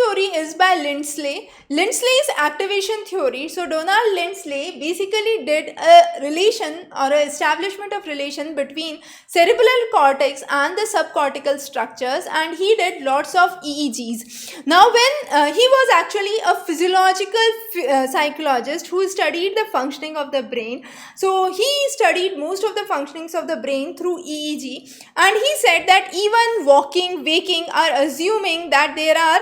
theory is by Lindsley. Lindsley's activation theory. So Donald Lindsley basically did a relation or a establishment of relation between cerebral cortex and the subcortical structures, and he did lots of EEGs. Now when he was actually a physiological psychologist who studied the functioning of the brain, so he studied most of the functionings of the brain through EEG, and he said that even walking, waking are assuming that there are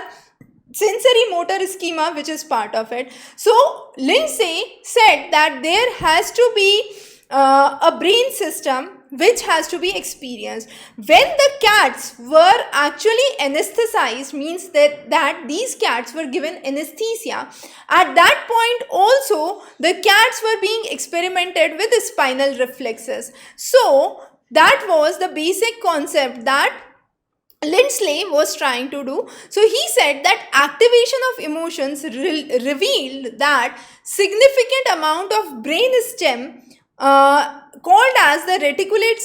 sensory motor schema which is part of it. So Lindsay said that there has to be a brain system which has to be experienced. When the cats were actually anesthetized, means that these cats were given anesthesia, at that point also the cats were being experimented with the spinal reflexes. So that was the basic concept that Lindsley was trying to do. So he said that activation of emotions revealed that significant amount of brain stem called as the reticulate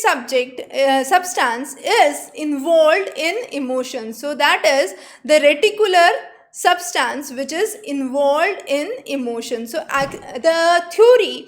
substance is involved in emotions. So that is the reticular substance which is involved in emotion. So the theory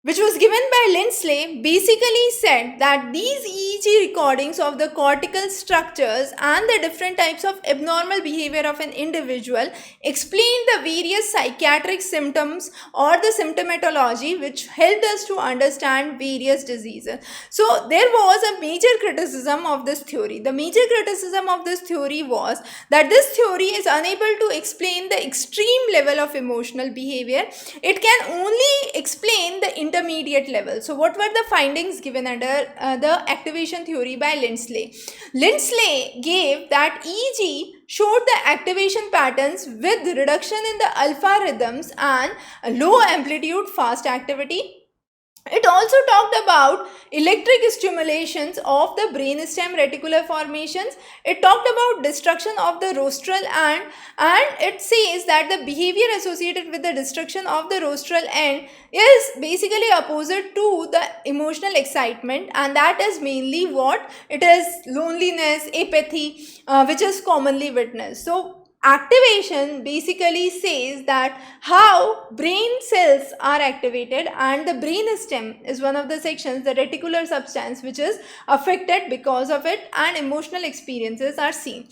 which was given by Lindsley basically said that these EEG recordings of the cortical structures and the different types of abnormal behavior of an individual explain the various psychiatric symptoms or the symptomatology which helped us to understand various diseases. So there was a major criticism of this theory. The major criticism of this theory was that this theory is unable to explain the extreme level of emotional behavior. It can only explain the intermediate level. So what were the findings given under the activation theory by Lindsley? Lindsley gave that EEG showed the activation patterns with reduction in the alpha rhythms and low amplitude fast activity. It also talked about electric stimulations of the brainstem reticular formations. It talked about destruction of the rostral and it says that the behavior associated with the destruction of the rostral end is basically opposite to the emotional excitement, and that is mainly what it is: loneliness, apathy, which is commonly witnessed. So activation basically says that how brain cells are activated, and the brain stem is one of the sections, the reticular substance, which is affected because of it, and emotional experiences are seen.